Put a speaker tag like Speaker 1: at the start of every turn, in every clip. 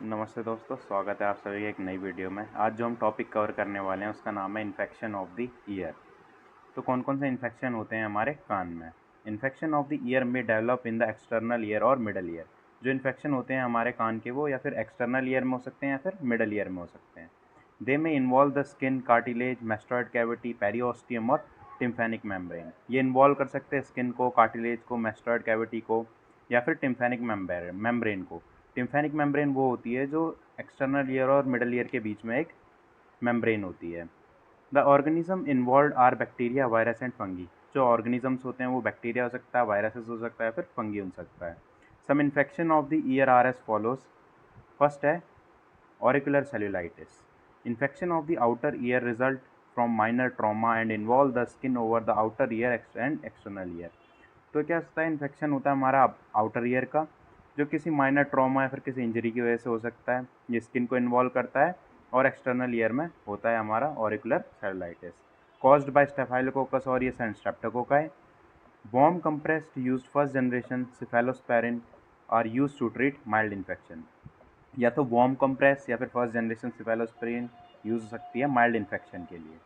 Speaker 1: नमस्ते दोस्तों, स्वागत है आप सभी के एक नई वीडियो में। आज जो हम टॉपिक कवर करने वाले हैं उसका नाम है इन्फेक्शन ऑफ द ईयर। तो कौन कौन से इन्फेक्शन होते हैं हमारे कान में। इन्फेक्शन ऑफ द ईयर में develop in the external ear और मिडल ईयर। जो इन्फेक्शन होते हैं हमारे कान के वो या फिर एक्सटर्नल ईयर में हो सकते हैं या फिर मिडल ईयर में हो सकते हैं। दे में involve the skin, cartilage, mastoid cavity, periosteum और टिम्फेनिक मेम्ब्रेन। ये इन्वॉल्व कर सकते हैं स्किन को, कार्टिलेज को, मैस्टॉइड कैविटी को या फिर टिम्फेनिक मेम्ब्रेन को। टिम्फेनिक मेम्ब्रेन वो होती है जो एक्सटर्नल ईयर और मिडल ईयर के बीच में एक मेम्ब्रेन होती है। The organism involve are bacteria, virus and fungi. जो ऑर्गेनिजम्स होते हैं वो बैक्टीरिया हो सकता है, वायरसेस हो सकता है, फिर फंगी हो सकता है। Some infection of the ear are as follows. First है auricular cellulitis. Infection of the outer ear result from minor trauma and involve the skin over the outer ear and external ear. तो क्या होता है, infection होता है हमारा outer ear का, जो किसी माइनर ट्रॉमा या फिर किसी इंजरी की वजह से हो सकता है। ये स्किन को इन्वॉल्व करता है और एक्सटर्नल ईयर में होता है हमारा auricular cellulitis, caused by staphylococcus aureus and streptococci. Warm compressed used first generation cephalosporin are used to treat mild infection. या तो वार्म कंप्रेस या फिर फर्स्ट जनरेशन सिफेलोस्पेरिन यूज हो सकती है माइल्ड इन्फेक्शन के लिए।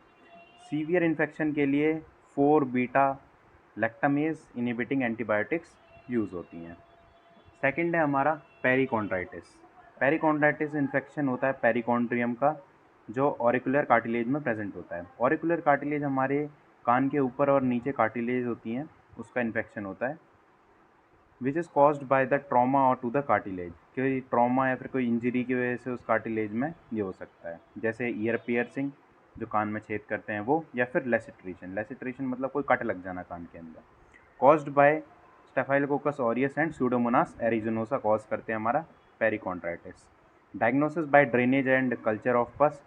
Speaker 1: सीवियर इन्फेक्शन के लिए 4 beta lactamase inhibiting antibiotics use होती हैं। सेकंड है हमारा पेरिकॉन्ड्राइटिस। पेरिकॉन्ड्राइटिस इन्फेक्शन होता है पेरिकॉन्ड्रियम का, जो ऑरिकुलर कार्टिलेज में प्रेजेंट होता है। ऑरिकुलर कार्टिलेज हमारे कान के ऊपर और नीचे कार्टिलेज होती हैं, उसका इन्फेक्शन होता है। Which is caused by the trauma और टू द कार्टिलेज। कोई ट्रॉमा या फिर कोई इंजरी की वजह से उस कार्टिलेज में ये हो सकता है, जैसे ईयर पियर्सिंग, जो कान में छेद करते हैं वो, या फिर लेसिट्रेशन। लेसिट्रेशन मतलब कोई कट लग जाना कान के अंदर। Caused by staphylococcus aureus and pseudomonas aeruginosa cause करते हैं हमारा perichondritis. Diagnosis by drainage and culture of pus.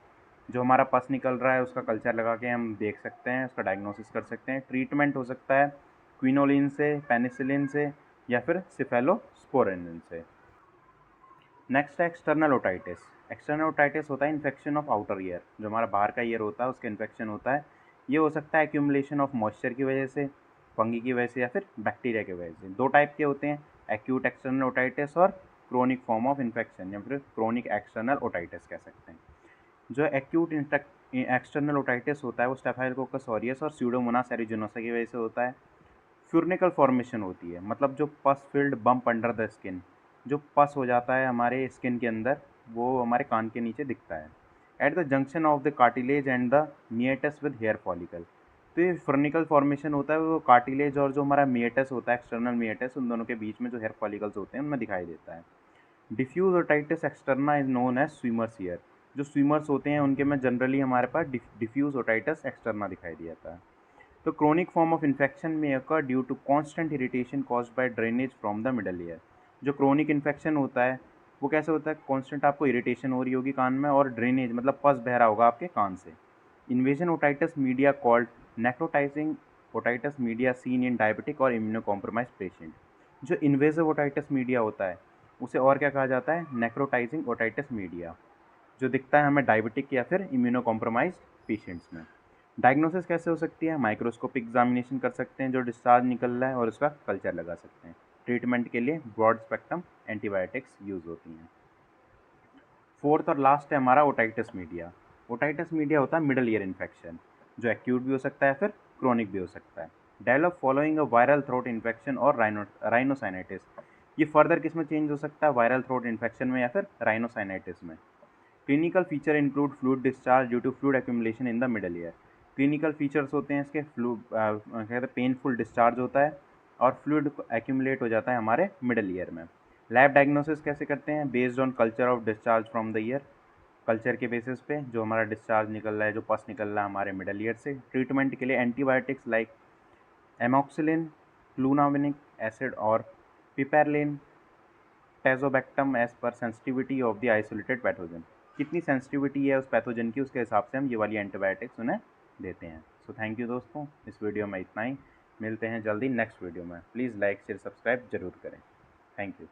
Speaker 1: जो हमारा पस निकल रहा है उसका कल्चर लगा के हम देख सकते हैं, उसका डायग्नोसिस कर सकते हैं। ट्रीटमेंट हो सकता है क्विनोलिन से, पेनिसिलिन से या फिर सिफेलोस्पोरिन से। नेक्स्ट है एक्सटर्नल ओटाइटिस। एक्सटर्नल ओटाइटिस होता है इन्फेक्शन ऑफ आउटर ईयर, जो हमारा बाहर का ईयर होता है उसका इन्फेक्शन होता है। ये हो सकता है एक्यूमुलेशन ऑफ मॉइस्चर की वजह से, फंगी की वजह से या फिर बैक्टीरिया की वजह से। दो टाइप के होते हैं, एक्यूट एक्सटर्नल ओटाइटिस और क्रोनिक फॉर्म ऑफ इन्फेक्शन या फिर क्रोनिक एक्सटर्नल ओटाइटिस कह सकते हैं। जो एक्यूट एक्सटर्नल ओटाइटिस होता है वो स्टेफाइलोकोकस ऑरियस और स्यूडोमोनास एरिजिनोसा की वजह से होता है। फ्यूरनिकल फॉर्मेशन होती है, मतलब जो पस field bump under the skin, जो पस हो जाता है हमारे स्किन के अंदर, वो हमारे कान के नीचे दिखता है। At the junction of the cartilage and the meatus with hair follicle. तो ये फ्यूरनिकल फॉर्मेशन होता है वो कार्टिलेज और जो हमारा मिएटस होता है, एक्सटर्नल मिएटस, उन दोनों के बीच में जो हेयर फॉलिकल्स होते हैं उनमें दिखाई देता है। Diffuse otitis externa is known as swimmer's ear. जो स्विमर्स होते हैं उनके में जनरली हमारे पास डिफ्यूज ओटाइटिस एक्सटर्ना दिखाई देता है। तो क्रोनिक फॉर्म ऑफ इन्फेक्शन में occur due to constant irritation caused by drainage from the middle ear. जो क्रोनिक इन्फेक्शन होता है वो कैसे होता है, कॉन्स्टेंट आपको इरिटेशन हो रही होगी कान में और ड्रेनेज मतलब पस बह रहा होगा आपके कान से। Invasion otitis media called necrotizing otitis media seen in diabetic और इम्यूनो कॉम्प्रोमाइज पेशेंट। जो इन्वेजिव ओटाइटिस मीडिया होता है उसे और क्या कहा जाता है, नेक्रोटाइजिंग ओटाइटिस मीडिया, जो दिखता है हमें डायबिटिक या फिर इम्यूनो कॉम्प्रोमाइज्ड पेशेंट्स में। डायग्नोसिस कैसे हो सकती है, माइक्रोस्कोपिक एग्जामिनेशन कर सकते हैं जो डिस्चार्ज निकल रहा है और उसका कल्चर लगा सकते हैं। ट्रीटमेंट के लिए ब्रॉड स्पेक्ट्रम एंटीबायोटिक्स यूज होती हैं। फोर्थ और लास्ट है हमारा ओटाइटिस मीडिया। ओटाइटिस मीडिया होता है मिडल ईयर इन्फेक्शन, जो एक्यूट भी हो सकता है फिर क्रोनिक भी हो सकता है। Develop following a viral throat infection और राइनोसाइनाइटिस। ये फर्दर किस में चेंज हो सकता है, वायरल थ्रोट इन्फेक्शन में या फिर राइनोसाइनाइटिस में। Clinical feature include fluid discharge due to fluid accumulation in the middle ear. Clinical features होते हैं इसके, कहते हैं पेनफुल डिस्चार्ज होता है और फ्लूइड एक्यूमुलेट हो जाता है हमारे मिडल ईयर में। लैब डायग्नोसिस कैसे करते हैं, based on culture of discharge from the year. Culture के बेसिस पे जो हमारा डिस्चार्ज निकल रहा है, जो पस निकल रहा है हमारे मिडल ईयर से। ट्रीटमेंट के लिए antibiotics like amoxicillin, flunaminic acid और piperacillin, tazobactam as per sensitivity of the isolated pathogen. कितनी सेंसिटिविटी है उस पैथोजन की, उसके हिसाब से हम ये वाली एंटीबायोटिक्स उन्हें देते हैं। सो थैंक यू दोस्तों, इस वीडियो में इतना ही। मिलते हैं जल्दी नेक्स्ट वीडियो में। प्लीज़ लाइक शेयर सब्सक्राइब जरूर करें। Thank you.